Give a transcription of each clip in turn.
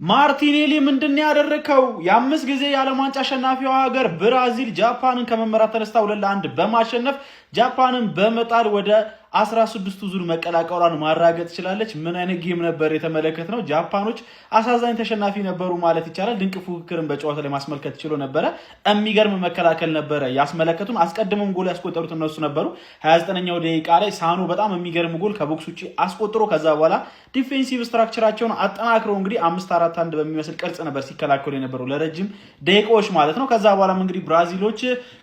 ማርቲኔሊ ምንድነው ያደረከው? የአምስት ጊዜ የዓለም ዋንጫ አሸናፊዋ ሀገር ብራዚል ጃፓንን ከመመራት ተነስታ 2-1 በማሸነፍ ጃፓንን በመጣል ወደ 16ቱ ዙር መቀላቀሏን ማራገጥ ችላለች። ምን አይነት ጌም ነበር የተመለከትነው? ጃፓኖች አሳዛኝ ተሸናፊ ነበሩ ማለት ይቻላል። ድንቅ ፉክክርን በጨዋታ ላይ ማስመልከት ችሎ ነበረ። የሚገርም መከላከል ነበረ ያስመለከቱን። አስቀድሞም ጎል ያስቆጠሩት እነሱ ነበሩ። 29ኛው ደቂቃ ላይ ሳኑ በጣም የሚገርም ጎል ከቦክስ ውጪ አስቆጥሮ ከዛ በኋላ ዲፌንሲቭ ስትራክቸራቸውን አጠናክረው እንግዲህ 5-4-1 በሚመስል ቅርጽ ነበር ሲከላከሉ የነበረው ለረጅም ደቂቃዎች ማለት ነው። ከዛ በኋላም እንግዲህ ብራዚሎች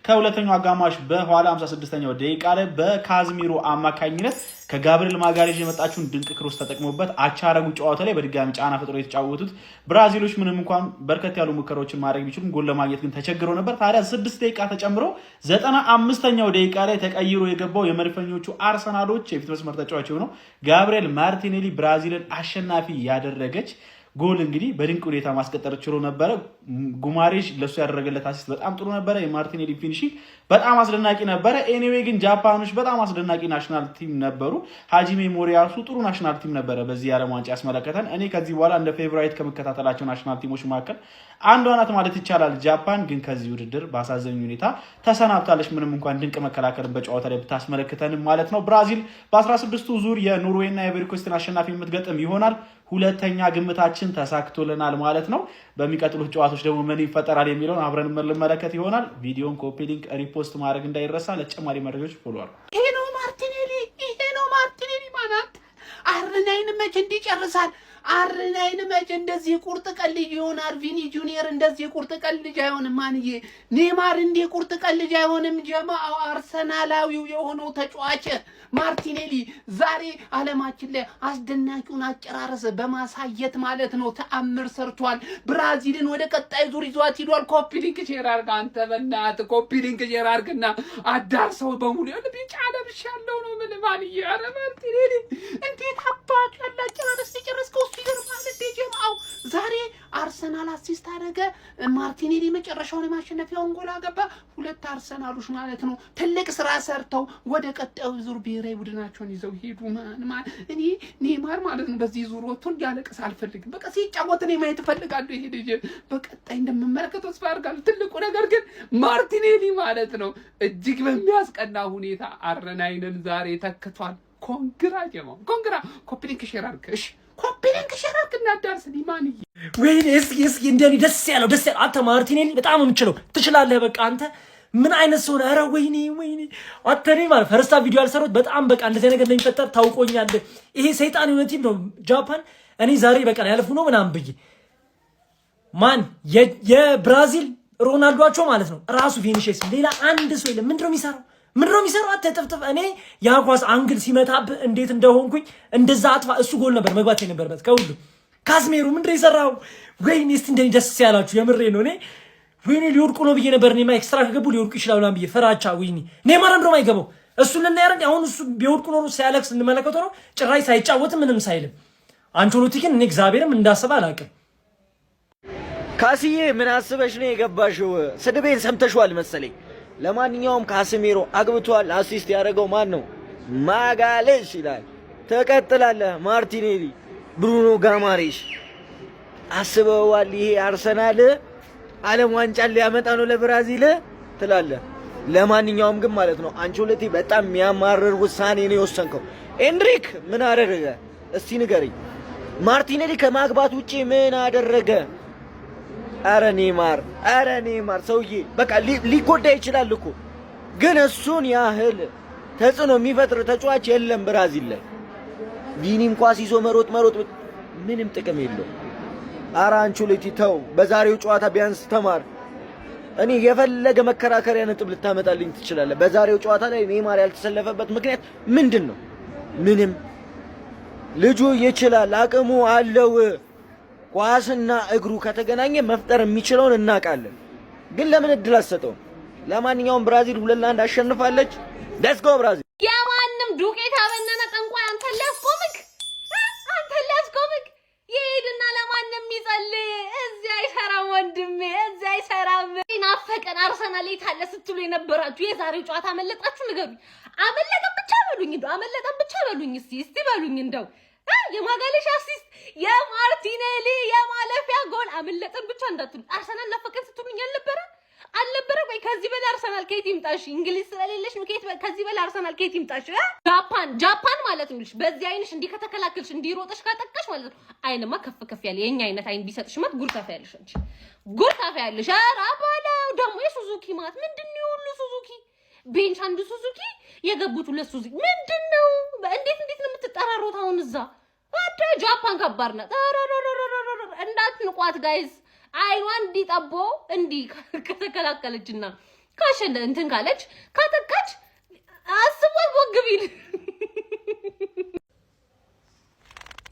ከሁለተኛው አጋማሽ በኋላ 56ኛው ደቂቃ ላይ በካዝሚሮ አማካኝነት ከጋብሪኤል ማጋሌዥ የመጣችውን ድንቅ ክሮስ ተጠቅሞበት አቻረጉ ጨዋታ ላይ በድጋሚ ጫና ፈጥሮ የተጫወቱት ብራዚሎች ምንም እንኳን በርከት ያሉ ሙከራዎችን ማድረግ ቢችሉም ጎል ለማግኘት ግን ተቸግረው ነበር። ታዲያ 6 ደቂቃ ተጨምሮ 95ኛው ደቂቃ ላይ ተቀይሮ የገባው የመድፈኞቹ አርሰናሎች የፊት መስመር ተጫዋች የሆነው ጋብሪኤል ማርቲኔሊ ብራዚልን አሸናፊ ያደረገች ጎል እንግዲህ በድንቅ ሁኔታ ማስቀጠር ችሎ ነበረ። ጉማሬሽ ለሱ ያደረገለት አሲስት በጣም ጥሩ ነበረ። የማርቲኔሊ ፊኒሺንግ በጣም አስደናቂ ነበረ። ኤኒዌይ ግን ጃፓኖች በጣም አስደናቂ ናሽናል ቲም ነበሩ። ሃጂሜ ሞሪያሱ ጥሩ ናሽናል ቲም ነበረ በዚህ የዓለም ዋንጫ ያስመለከተን። እኔ ከዚህ በኋላ እንደ ፌቨራይት ከምከታተላቸው ናሽናል ቲሞች መካከል አንዷ ናት ማለት ይቻላል። ጃፓን ግን ከዚህ ውድድር በአሳዛኝ ሁኔታ ተሰናብታለች። ምንም እንኳን ድንቅ መከላከልን በጨዋታ ላይ ብታስመለክተንም ማለት ነው። ብራዚል በ16ቱ ዙር የኖርዌይና የአይቮሪ አሸናፊ የምትገጥም ይሆናል። ሁለተኛ ግምታችን ተሳክቶልናል ማለት ነው። በሚቀጥሉት ጨዋታዎች ደግሞ ምን ይፈጠራል የሚለውን አብረን እንመለከት ይሆናል። ቪዲዮን ኮፒ ሊንክ ሪፖስት ማድረግ እንዳይረሳ። ለተጨማሪ መረጃዎች ፎሎ አድርጉ። ይሄ ነው ማርቲኔሊ ማለት አርናይን መቼ እንዲጨርሳል? አርናይን መቼ እንደዚህ ቁርጥ ቀን ልጅ ይሆናል? ቪኒ ጁኒየር እንደዚህ ቁርጥ ቀን ልጅ አይሆንም። ማንዬ ኔማር እንደ ቁርጥ ቀን ልጅ አይሆንም። ጀማው አርሰናላዊው የሆነው ተጫዋች ማርቲኔሊ ዛሬ ዓለማችን ላይ አስደናቂውን አጨራረስ በማሳየት ማለት ነው ተአምር ሰርቷል። ብራዚልን ወደ ቀጣይ ዙር ይዟት ሂዷል። ኮፒ ሊንክ ሼር አድርግ አንተ በእናትህ ኮፒ ሊንክ ሼር አድርግና አዳርሰው በሙሉ ቢጫ ለብሽ ያለው ነው ምን ማንዬ። ኧረ ማርቲኔሊ እንዴት አባቱ ያለ አጨራረስ ሲጨርስከው ይገርማል። ጀማው ዛሬ አርሰናል አሲስት አደረገ። ማርቲኔሊ መጨረሻውን የማሸነፊያውን ጎል አገባ። ሁለት አርሰናሎች ማለት ነው ትልቅ ስራ ሰርተው ወደ ቀጣዩ ዙር ብሔራዊ ቡድናቸውን ይዘው ሄዱ። እኔ ኔማር ማለት ነው በዚህ ዙር ወጥቶ እንዲያለቅስ አልፈልግም። በቃ ሲጫወት እኔ ማየት እፈልጋለሁ። ይሄ ልጅ በቀጣይ እንደምመለከተው ተስፋ አደርጋለሁ። ትልቁ ነገር ግን ማርቲኔሊ ማለት ነው እጅግ በሚያስቀና ሁኔታ አርናይንን ዛሬ ተክቷል። ኮንግራ ጀማው ኮንግራ። ኮፒ ሊንክ ሼር አድርግ እሺ። ኮፒ ሊንክ ሼር አድርግ እናዳርስ ሊማንዬ። ወይኔ እስኪ እንደኔ ደስ ያለው አንተ ማርቲኔሊ በጣም የምችለው ትችላለህ። በቃ አንተ ምን አይነት ሰው ነህ? ኧረ ወይኔ አተኔ ማለት ፈርስታ ቪዲዮ ያልሰሩት በጣም በቃ እንደዚህ ነገር እንደሚፈጠር ታውቆኛል። ይሄ ሰይጣን የሆነ ቲም ነው ጃፓን። እኔ ዛሬ በቃ ያልፉ ነው ምናምን ብዬ ማን የብራዚል ሮናልዶአቸው ማለት ነው ራሱ ቪኒሺየስ ሌላ አንድ ሰው የለም። ምንድነው የሚሰራው? አትጥፍጥፍ። እኔ የኳስ አንግል ሲመታብህ እንዴት እንደሆንኩኝ እንደዛ አጥፋ። እሱ ጎል ነበር መግባት የነበረበት ከሁሉ። ካዝሜሮ ምንድነው የሰራው? ወይኔ እስቲ እንደኔ ደስ ያላችሁ የምሬ ነው። ወይኔ ሊወድቁ ነው ብዬ ነበር። እኔማ ኤክስትራ ከገቡ ሊወድቁ ይችላሉ ብዬ ፈራቻ። ወይኔ ኔማር እንደውም አይገባው እሱን እናያረን። አሁን እሱ ቢወድቁ ኖሮ ሲያለቅስ እንመለከተው ነው ጭራሽ ሳይጫወትም ምንም ሳይልም። አንቾሎቲ ግን እኔ እግዚአብሔርም እንዳሰበ አላውቅም። ካስዬ ምን አስበሽ ነው የገባሽው? ስድቤን ሰምተሽዋል መሰለኝ። ለማንኛውም ካስሜሮ አግብቷል። አሲስት ያደረገው ማን ነው? ማጋሌሽ ይላል። ተቀጥላለህ ማርቲኔሊ፣ ብሩኖ ጋማሬሽ አስበዋል። ይሄ አርሰናል ዓለም ዋንጫን ሊያመጣ ነው ለብራዚል ትላለህ። ለማንኛውም ግን ማለት ነው አንቾሎቲ በጣም የሚያማርር ውሳኔ ነው የወሰንከው። ኤንድሪክ ምን አደረገ እስቲ ንገረኝ። ማርቲኔሊ ከማግባት ውጪ ምን አደረገ? አረ ኔማር ሰውዬ በቃ ሊጎዳ ይችላል እኮ ግን እሱን ያህል ተጽዕኖ የሚፈጥር ተጫዋች የለም ብራዚል ላይ። ቪኒም ኳስ ይዞ መሮጥ ምንም ጥቅም የለው። አረ አንቾሎቲ ተው፣ በዛሬው ጨዋታ ቢያንስ ተማር። እኔ የፈለገ መከራከሪያ ነጥብ ልታመጣልኝ ትችላለህ። በዛሬው ጨዋታ ላይ ኔማር ያልተሰለፈበት ምክንያት ምንድን ነው? ምንም። ልጁ ይችላል፣ አቅሙ አለው። ኳስና እግሩ ከተገናኘ መፍጠር የሚችለውን እናውቃለን። ግን ለምን እድል አትሰጠውም? ለማንኛውም ብራዚል 2-1 አሸንፋለች። ሌትስ ጎ ብራዚል። የማንም ዱቄት አበነነ ጠንቋይ አንተን ሊያስቆምክ ይሄድና ለማንም ይጸልይ። እዚህ አይሰራም ወንድሜ፣ እዚህ አይሰራም። ናፈቀን አርሰናል የት አለ ስትሉ የነበራችሁ የዛሬው ጨዋታ አመለጣችሁ? ንገሩኝ። አመለጠን ብቻ በሉኝ እስቲ በሉኝ እንደው የማጋሌሽ አሲስት የማርቲኔሊ የማለፊያ ጎል አመለጠን ብቻ እንዳትሉ። አርሰናል ናፈቀን ስትሉኝ አልነበረ ወይ? ከዚህ በላይ አርሰናል ከየት ይምጣሽ? እንግሊዝ ስለሌለሽ ነው። ከዚህ በላይ አርሰናል ከየት ይምጣሽ? ጃፓን ማለት ነው። በዚህ አይንሽ እንዲህ ከተከላከልሽ እንዲሮጥሽ ካጠቃሽ ማለት ነው። አይንማ ከፍ ያለ የኛ አይነት አይን ቢሰጥሽ ማለት ጉር ታፈያለሽ እንጂ ጉር ታፈያለሽ። ኧረ አባላው ደግሞ የሱዙኪ ማለት ምንድነው? ሁሉ ሱዙኪ ቤንች አንዱ ሱዙኪ የገቡት ሁለት ሱዙኪ ምንድነው? እንዴት ነው የምትጠራሩት አሁን እዛ? አዳ ጃፓን ከባድ ናት። እንዳትንቋት ጋይዝ። አይኗን እንዲጠቦ እንዲህ ከተከላከለችና ካሸነ እንትን ካለች ካጠቃች አስቧት ወግቢል።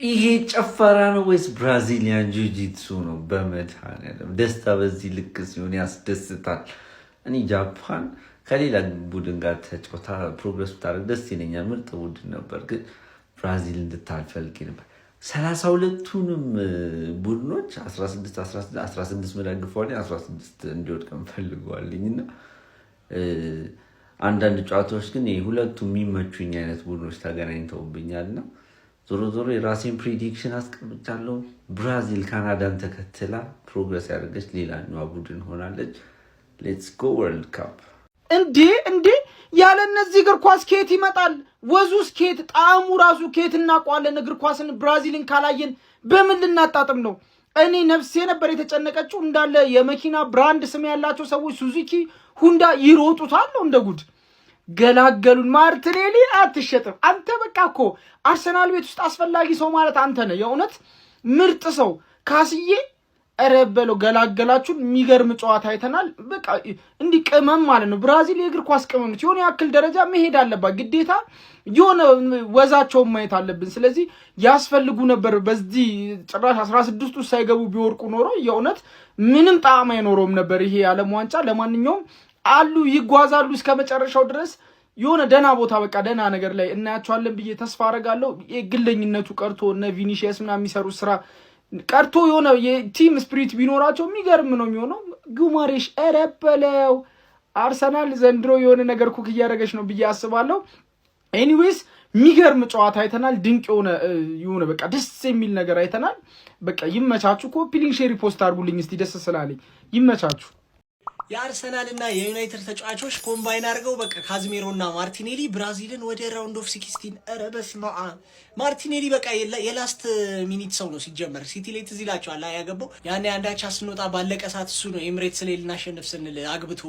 ይሄ ጨፈራ ነው ወይስ ብራዚሊያን ጂጂትሱ ነው? በመድኃኒዓለም ደስታ በዚህ ልክ ሲሆን ያስደስታል። እኔ ጃፓን ከሌላ ቡድን ጋር ተጫውታ ፕሮግረስ ብታደርግ ደስ ይለኛል። ምርጥ ቡድን ነበር፣ ግን ብራዚል እንድታልፍ ፈልጌ ነበር። 32ቱንም ቡድኖች 16 መደግፈዋል፣ 16 እንዲወድቅ እንፈልገዋልኝ እና አንዳንድ ጨዋታዎች ግን ሁለቱ የሚመቹኝ አይነት ቡድኖች ተገናኝተውብኛል እና ዞሮ የራሴን ፕሪዲክሽን አስቀምጫለሁ። ብራዚል ካናዳን ተከትላ ፕሮግረስ ያደርገች ሌላኛዋ ቡድን ሆናለች። ሌትስ ጎ ወርልድ ካፕ። እንዴ ያለ እነዚህ እግር ኳስ ከየት ይመጣል? ወዙስ ከየት? ጣዕሙ ራሱ ከየት እናውቀዋለን? እግር ኳስን ብራዚልን ካላየን በምን ልናጣጥም ነው? እኔ ነፍሴ ነበር የተጨነቀችው። እንዳለ የመኪና ብራንድ ስም ያላቸው ሰዎች ሱዙኪ፣ ሁንዳ ይሮጡታል ነው እንደ ጉድ። ገላገሉን። ማርቲኔሊ አትሸጥም አንተ። በቃ እኮ አርሰናል ቤት ውስጥ አስፈላጊ ሰው ማለት አንተ ነህ። የእውነት ምርጥ ሰው ካስዬ እረበለው ገላገላችሁን። የሚገርም ጨዋታ አይተናል። በቃ እንዲህ ቅመም ማለት ነው። ብራዚል የእግር ኳስ ቅመም ነች። የሆነ ያክል ደረጃ መሄድ አለባት ግዴታ። የሆነ ወዛቸውን ማየት አለብን። ስለዚህ ያስፈልጉ ነበር። በዚህ ጭራሽ 16 ውስጥ ሳይገቡ ቢወርቁ ኖሮ የእውነት ምንም ጣዕም አይኖረውም ነበር ይሄ የዓለም ዋንጫ። ለማንኛውም አሉ ይጓዛሉ እስከ መጨረሻው ድረስ የሆነ ደህና ቦታ በቃ ደህና ነገር ላይ እናያቸዋለን ብዬ ተስፋ አደርጋለሁ። የግለኝነቱ ቀርቶ እነ ቪኒሺየስ ምናምን የሚሰሩት ስራ ቀርቶ የሆነ የቲም ስፒሪት ቢኖራቸው የሚገርም ነው የሚሆነው። ጉማሬሽ እረበለው። አርሰናል ዘንድሮ የሆነ ነገር ኩክ እያደረገች ነው ብዬ አስባለሁ። ኤኒዌይስ የሚገርም ጨዋታ አይተናል። ድንቅ የሆነ በቃ ደስ የሚል ነገር አይተናል። በቃ ይመቻችሁ። ኮፒ ሊንክ ሼር ፖስት አድርጉልኝ እስቲ ደስ ስላለኝ። ይመቻችሁ። የአርሰናል እና የዩናይትድ ተጫዋቾች ኮምባይን አድርገው በቃ ካዝሜሮ እና ማርቲኔሊ ብራዚልን ወደ ራውንድ ኦፍ 16 ኧረ በስመ አብ። ማርቲኔሊ በቃ የላስት ሚኒት ሰው ነው ሲጀመር። ሲቲ ላይ ትዝ ይላቸዋል ያገባው ያኔ አንዳቻ ስንወጣ ባለቀ ሰዓት እሱ ነው ኤምሬትስ ላይ ልናሸንፍ ስንል አግብቶ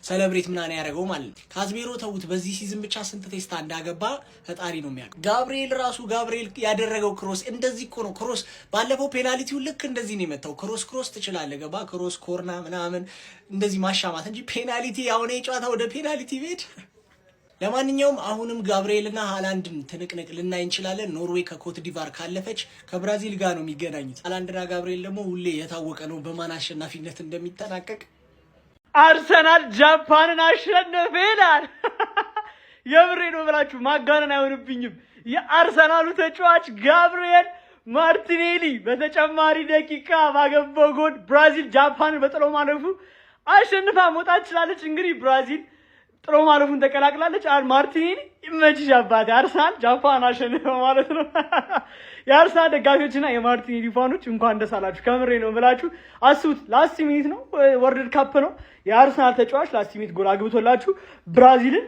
ሰለብሬት ምናምን ያደረገው ማለት ነው። ካዝሜሮ ተውት፣ በዚህ ሲዝን ብቻ ስንት ቴስታ እንዳገባ ፈጣሪ ነው የሚያውቅ። ጋብሪኤል ያደረገው ክሮስ እንደዚህ እኮ ነው። ክሮስ ባለፈው ፔናልቲው ልክ እንደዚህ ነው የመታው። ክሮስ ትችላለህ ገባ ክሮስ ኮርና ምናምን እንደዚህ ማሻማት እንጂ ፔናልቲ አሁን የጨዋታ ወደ ፔናልቲ ቤት። ለማንኛውም አሁንም ጋብሪኤልና ሃላንድን ትንቅንቅ ልናይ እንችላለን። ኖርዌይ ከኮት ዲቫር ካለፈች ከብራዚል ጋር ነው የሚገናኙት። ሃላንድና ጋብሪኤል ደግሞ ሁሌ የታወቀ ነው በማን አሸናፊነት እንደሚጠናቀቅ። አርሰናል ጃፓንን አሸነፈ ይላል። የምሬ ነው ብላችሁ ማጋነን አይሆንብኝም። የአርሰናሉ ተጫዋች ጋብሪኤል ማርቲኔሊ በተጨማሪ ደቂቃ ባገባው ጎል ብራዚል ጃፓንን በጥሎ ማለፉ አሸንፋ መውጣት ትችላለች። እንግዲህ ብራዚል ጥሎ ማለፉን ተቀላቅላለች። ማርቲኔሊ ይመችሽ አባቴ። አርሰናል ጃፓን አሸንፈ ማለት ነው። የአርሰናል ደጋፊዎችና የማርቲኔሊ ፋኖች እንኳን ደስ አላችሁ። ከምሬ ነው ብላችሁ አስቡት። ላስት ሚኒት ነው ወርልድ ካፕ ነው የአርሰናል ተጫዋች ላስት ሚኒት ጎል አግብቶላችሁ ብራዚልን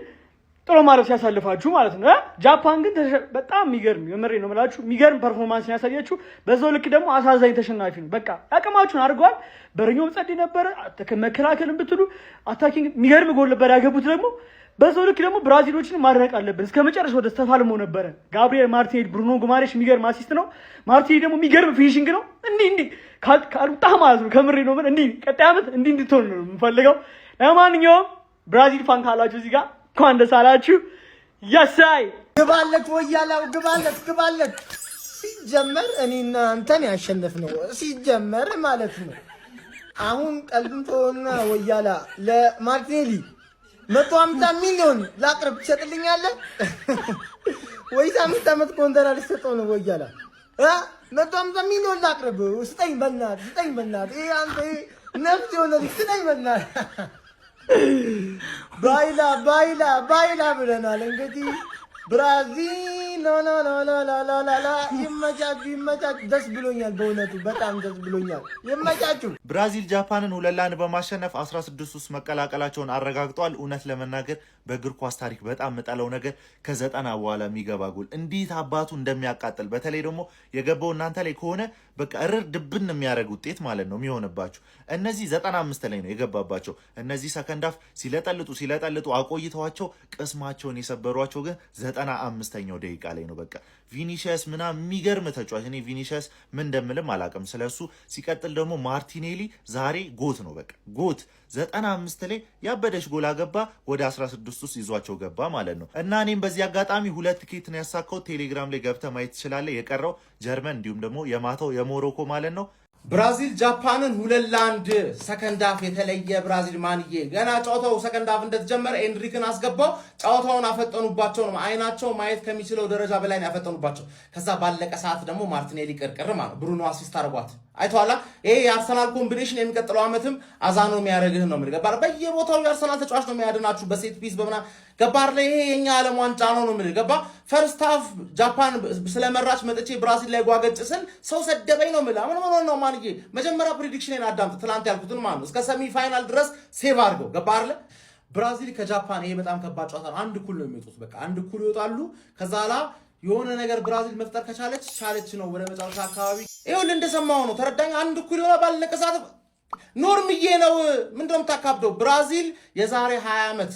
ጥሎ ማለፍ ሲያሳልፋችሁ ማለት ነው። ጃፓን ግን በጣም የሚገርም የምሬ ነው የምላችሁ የሚገርም ፐርፎርማንስ ያሳያችሁ። በዛው ልክ ደግሞ አሳዛኝ ተሸናፊ ነው። በቃ አቅማችሁን አድርገዋል። በረኛው ጸድ ነበረ። መከላከልን ብትሉ አታኪንግ የሚገርም ጎል ነበር ያገቡት። ደግሞ በዛው ልክ ደግሞ ብራዚሎችን ማድነቅ አለብን። እስከ መጨረሻው ወደ ተፋልሞ ነበረ። ጋብሪኤል ማርቲኔሊ፣ ብሩኖ ጉማሬሽ የሚገርም አሲስት ነው። ማርቲኔሊ ደግሞ የሚገርም ፊኒሺንግ ነው። እንዲህ ካልወጣ ማለት ነው ከምሬ ነው። እንዲህ ቀጣይ ዓመት እንዲህ እንድትሆን ነው የምፈልገው። ለማንኛውም ብራዚል ፋን ካላችሁ እዚህ ጋር እንኳን ደስ አላችሁ። ያሳይ ግባለት ወያላው ግባለት። ሲጀመር እኔና አንተን ያሸነፍነው ሲጀመር ማለት ነው። አሁን ቀልዱን ተወና ወያላ ለማርቲኔሊ 150 ሚሊዮን ላቅርብ ትሰጥልኛለህ ወይስ 5 ዓመት ኮንትራት ልትሰጠው ነው? ወያላ 150 ሚሊዮን ላቅርብ ስጠኝ በእናትህ ይሄ አንተ ነፍስ የሆነ ስጠኝ በእናትህ። ባይላ ብለናል። እንግዲህ ብራዚል ላላላላላላ ይመቻችሁ። ደስ ብሎኛል፣ በእውነቱ በጣም ደስ ብሎኛል። ይመቻችሁ። ብራዚል ጃፓንን 2-1 በማሸነፍ 16 ውስጥ መቀላቀላቸውን አረጋግጧል። እውነት ለመናገር በእግር ኳስ ታሪክ በጣም የምጠላው ነገር ከ90 በኋላ የሚገባ ጎል እንዴት አባቱ እንደሚያቃጥል፣ በተለይ ደግሞ የገባው እናንተ ላይ ከሆነ በቃ እርር ድብን የሚያደርግ ውጤት ማለት ነው የሚሆንባቸው። እነዚህ 95 ላይ ነው የገባባቸው። እነዚህ ሰከንዳፍ ሲለጠልጡ አቆይተዋቸው ቅስማቸውን የሰበሯቸው ግን 95ኛው ደቂቃ ላይ ነው። በቃ ቪኒሲየስ ምናምን የሚገርም ተጫዋች። እኔ ቪኒሲየስ ምን እንደምልም አላውቅም ስለሱ። ሲቀጥል ደግሞ ማርቲኔሊ ዛሬ ጎት ነው፣ በቃ ጎት 95 ላይ ያበደች ጎል አገባ፣ ወደ 16 ውስጥ ይዟቸው ገባ ማለት ነው። እና እኔም በዚህ አጋጣሚ 2 ቲኬት ነው ያሳካው። ቴሌግራም ላይ ገብተህ ማየት ትችላለህ። የቀረው ጀርመን እንዲሁም ደግሞ የማታው የሞሮኮ ማለት ነው። ብራዚል ጃፓንን 2-1 ሰከንድ ሃፍ የተለየ ብራዚል ማንዬ ገና ጨዋታው ሰከንድ ሃፍ እንደተጀመረ ኤንሪክን አስገባው። ጨዋታውን አፈጠኑባቸው ነው። አይናቸው ማየት ከሚችለው ደረጃ በላይ ነው ያፈጠኑባቸው። ከዛ ባለቀ ሰዓት ደግሞ ማርቲኔሊ ቅርቅር ማለት ብሩኖ አሲስት አርጓት አይቷላ። ይሄ የአርሰናል ኮምቢኔሽን የሚቀጥለው ዓመትም አዛኖ የሚያደርግህ ነው። ምን ገባር በየቦታው የአርሰናል ተጫዋች ነው የሚያድናችሁ በሴት ፒስ በመና ገባር ላይ ይሄ የኛ ዓለም ዋንጫ ነው ምን ገባ። ፈርስት ሃፍ ጃፓን ስለመራች መጥቼ ብራዚል ላይ ጓገጭ ስል ሰው ሰደበኝ ነው ምላ ምን ነው ማንዬ። መጀመሪያ ፕሬዲክሽኔን አዳምጥ። ትላንት ያልኩትን ማለት ነው እስከ ሰሚ ፋይናል ድረስ ሴቭ አድርገው ገባር ላይ ብራዚል ከጃፓን ይሄ በጣም ከባድ ጨዋታ ነው። አንድ እኩል ነው የሚወጡት። በቃ አንድ እኩል ይወጣሉ። ከዛ ላ የሆነ ነገር ብራዚል መፍጠር ከቻለች ነው ወደ መጨረሻ አካባቢ ይኸውልህ እንደሰማው ነው። ተረዳኝ። አንድ እኩል ይሆናል ባለቀ ሰዓት ኖርምዬ ነው። ምንድነው የምታካብደው? ብራዚል የዛሬ 20 ዓመት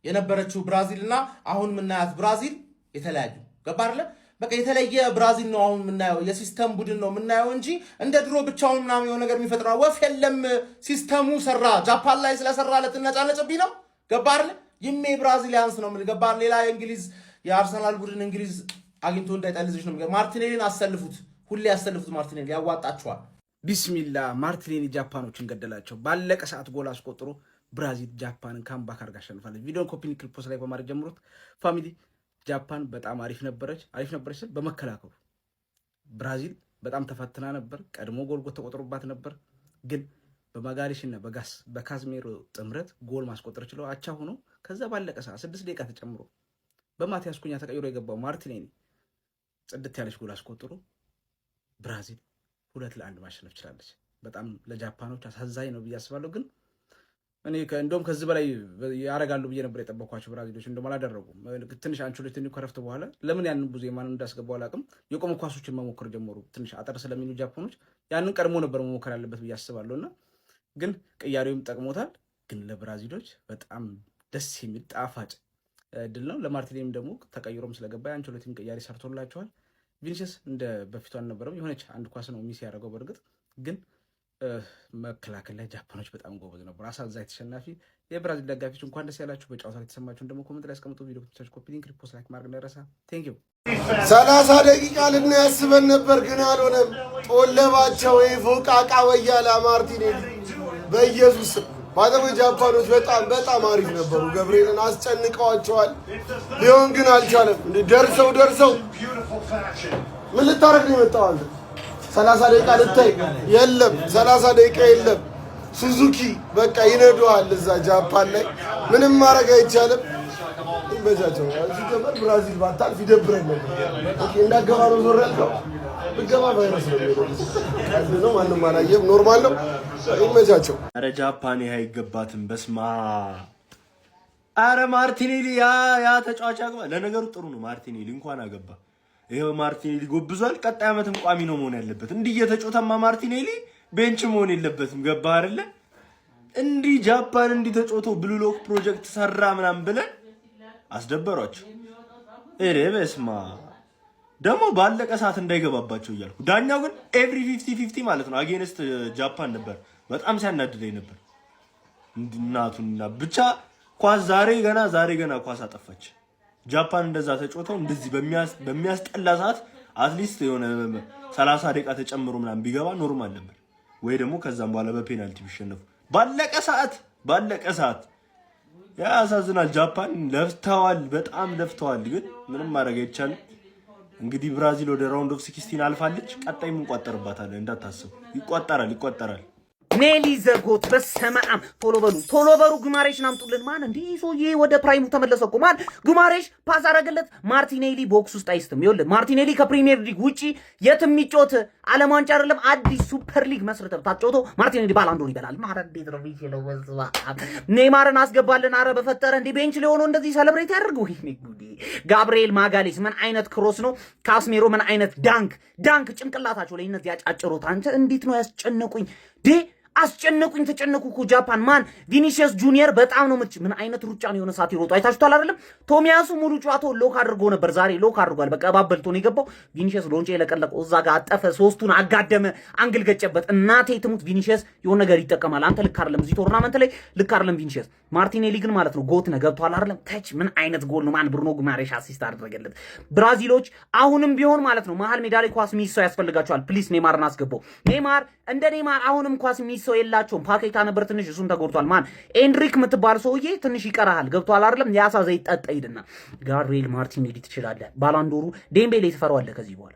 የነበረችው ብራዚል እና አሁን የምናያት ብራዚል የተለያዩ ገባርለ በቃ የተለየ ብራዚል ነው አሁን የምናየው። የሲስተም ቡድን ነው የምናየው እንጂ እንደ ድሮ ብቻውን ምናምን የሆነ ነገር የሚፈጥረው ወፍ የለም። ሲስተሙ ሰራ። ጃፓን ላይ ስለሰራለት ነጫነጭብኝ ነው ገባርለ ይሜ ብራዚሊያንስ ነው ምን ገባር። ሌላ የእንግሊዝ የአርሰናል ቡድን እንግሊዝ አግኝቶ እንዳይጠልዝሽ ነው። ማርቲኔሊን አሰልፉት፣ ሁሌ ያሰልፉት። ማርቲኔሊ ያዋጣቸዋል። ቢስሚላ ማርቲኔሊ ጃፓኖችን ገደላቸው። ባለቀ ሰዓት ጎል አስቆጥሮ ብራዚል ጃፓንን ካምባክ አድርጋ አሸንፋለች። ቪዲዮን ኮፒ ሊንክ ፖስት ላይ በማድረግ ጀምሩት። ፋሚሊ ጃፓን በጣም አሪፍ ነበረች ስል በመከላከሉ ብራዚል በጣም ተፈትና ነበር። ቀድሞ ጎል ተቆጥሮባት ነበር፣ ግን በማጋሊሽና በካዝሜሮ ጥምረት ጎል ማስቆጠር ችለው አቻ ሆኖ ከዛ ባለቀ ሰዓት 6 ደቂቃ ተጨምሮ በማቲያስ ኩኛ ተቀይሮ የገባው ማርቲኔሊ ጽድት ያለች ጎል አስቆጥሮ ብራዚል 2-1 ማሸነፍ ችላለች። በጣም ለጃፓኖች አሳዛኝ ነው ብዬ አስባለሁ። ግን እኔ እንደውም ከዚህ በላይ ያረጋሉ ብዬ ነበር የጠበኳቸው ብራዚሎች። እንደውም አላደረጉም። ትንሽ አንቹሌቲ ከረፍት በኋላ ለምን ያንን ብዙ ማን እንዳስገባው አላውቅም። የቆሙ ኳሶችን መሞከር ጀመሩ። ትንሽ አጠር ስለሚሉ ጃፓኖች ያንን ቀድሞ ነበር መሞከር ያለበት ብዬ አስባለሁና ግን ቅያሬውም ጠቅሞታል። ግን ለብራዚሎች በጣም ደስ የሚል ጣፋጭ ድል ነው። ለማርቲኔሊም ደግሞ ተቀይሮም ስለገባ አንቸሎቲም ቅያሬ ሰርቶላቸዋል። ቪኒሲየስ እንደ በፊቱ አልነበረም። የሆነች አንድ ኳስ ነው ሚስ ያደረገው። በእርግጥ ግን መከላከል ላይ ጃፓኖች በጣም ጎበዝ ነበሩ። አሳዛኝ ተሸናፊ የብራዚል ደጋፊዎች እንኳን ደስ ያላችሁ። በጨዋታ ላይ የተሰማችሁን ደግሞ ኮሜንት ላይ አስቀምጡ። ቪዲዮ ከተቻችሁ ኮፒ ሊንክ ሪፖስት ላይክ ማድረግ እንዳይረሳ። ቴንክ ዩ 30 ደቂቃ ልናያስበን ነበር ግን አልሆነም። ጦለባቸው ፎቃቃ ወያላ ማርቲኔሊ በኢየሱስ ባደው ጃፓኖች በጣም አሪፍ ነበሩ። ገብርኤልን አስጨንቀዋቸዋል። ሊሆን ግን አልቻለም። እንዴ ደርሰው ምን ልታረግ ነው የመጣው አንተ? 30 ደቂቃ ልታይ የለም፣ 30 ደቂቃ የለም። ሱዙኪ በቃ ይነዱሃል እዛ ጃፓን ላይ ምንም ማድረግ አይቻልም። ይመቻቸው። እዚህ ገበር ብራዚል ባታልፍ ይደብረን ነበር። ኦኬ እንዳገባ ነው ዞር ያልከው ብገባ ቫይረስ ነው ማንም አላየም። ኖርማል ነው። ይመቻቸው። አረ ጃፓን ይሄ አይገባትም። በስማ አረ ማርቲኔሊ ያ ተጫዋች አግባ። ለነገሩ ጥሩ ነው ማርቲኔሊ እንኳን አገባ። ይሄው ማርቲኔሊ ጎብዟል። ቀጣይ ዓመትም ቋሚ ነው መሆን ያለበት። እንዲህ የተጫወተማ ማርቲኔሊ ቤንች መሆን የለበትም። ገባ አይደለ? እንዲህ ጃፓን እንዲህ ተጫወቶ ብሉ ሎክ ፕሮጀክት ሰራ ምናምን ብለን አስደበሯቸው። እሬ በስማ ደግሞ ባለቀ ሰዓት እንዳይገባባቸው እያልኩ ዳኛው ግን ኤቭሪ 50-50 ማለት ነው አጌንስት ጃፓን ነበር። በጣም ሲያናድደኝ ነበር። እናቱና ብቻ ኳስ ዛሬ ገና ኳስ አጠፋች ጃፓን። እንደዛ ተጫውተው እንደዚህ በሚያስጠላ ሰዓት አትሊስት የሆነ 30 ደቂቃ ተጨምሮ ምናምን ቢገባ ኖርማል ነበር፣ ወይ ደግሞ ከዛም በኋላ በፔናልቲ ቢሸነፉ። ባለቀ ሰዓት ያሳዝናል። ጃፓን ለፍተዋል፣ በጣም ለፍተዋል። ግን ምንም ማድረግ አይቻልም። እንግዲህ ብራዚል ወደ ራውንድ ኦፍ 16 አልፋለች። ቀጣይ ምን ቋጠርባታለን እንዳታስቡ። ይቋጠራል። ኔሊ ዘጎት በሰማም ቶሎ በሉ ጉማሬሽን አምጡልን። ማን እንዴ ሰውዬ ወደ ፕራይሙ ተመለሰ እኮ ማን ጉማሬሽ ፓስ አረገለት። ማርቲኔሊ ቦክስ ውስጥ አይስትም። ይኸውልህ ማርቲኔሊ ከፕሪሚየር ሊግ ውጪ የትም የሚጮት ዓለም ዋንጫ አይደለም አዲስ ሱፐር ሊግ መስርተው ታጮቶ ማርቲኔሊ ባላንዶር ይበላል። ማረን እንዴት ነው የሚችለው? ወዝባ ኔይማርን አስገባልን። አረ በፈጠረ እንዴ ቤንች ላይ ሆኖ እንደዚህ ሰለብሬት ያደርገው። ይሄ ጉዲ ጋብሪኤል ማጋሌስ ምን አይነት ክሮስ ነው? ካስሜሮ ምን አይነት ዳንክ ጭንቅላታቸው ላይ እነዚህ ያጫጭሩት። አንተ እንዴት ነው ያስጨነቁኝ ዴ አስጨነቁኝ። ተጨነቁ እኮ ጃፓን ማን ቪኒሲየስ ጁኒየር በጣም ነው ምን አይነት ሩጫ ነው የሆነ ሰዓት ይሮጡ አይታችኋል አይደለም? ቶሚያሱ ሙሉ ጨዋታው ሎክ አድርጎ ነበር። ዛሬ ሎክ አድርጓል። በቃ ባበልቶ ነው የገባው። ቪኒሲየስ ሎንጬ የለቀለቀው እዛ ጋር አጠፈ፣ ሶስቱን አጋደመ፣ አንግል ገጨበት። እናቴ ትሙት ቪኒሲየስ የሆነ ነገር ይጠቀማል። አንተ ልክ አይደለም፣ እዚህ ቶርናመንት ላይ ልክ አይደለም ቪኒሲየስ። ማርቲኔሊ ግን ማለት ነው ጎት ነው ገብቷል አይደለም? ተች ምን አይነት ጎል ነው! ማን ብሩኖ ጉማሬሽ አሲስት አደረገለት። ብራዚሎች አሁንም ቢሆን ማለት ነው መሀል ሜዳ ላይ ኳስ ሚሰው ያስፈልጋቸዋል። ፕሊስ ኔይማርን አስገባው። ኔይማር እንደ ኔይማር አሁንም ኳስ ሚሰው የላቸውም። ፓኬታ ነበር ትንሽ እሱም ተጎድቷል። ማን ኤንድሪክ የምትባል ሰውዬ ትንሽ ይቀራል። ገብቷል አይደለም? ያሳ ዘይት ጠጣ ሂድና ጋብሪኤል ማርቲኔሊ ትችላለህ። ባላንዶሩ ዴምቤሌ ትፈራዋለህ ከዚህ በኋላ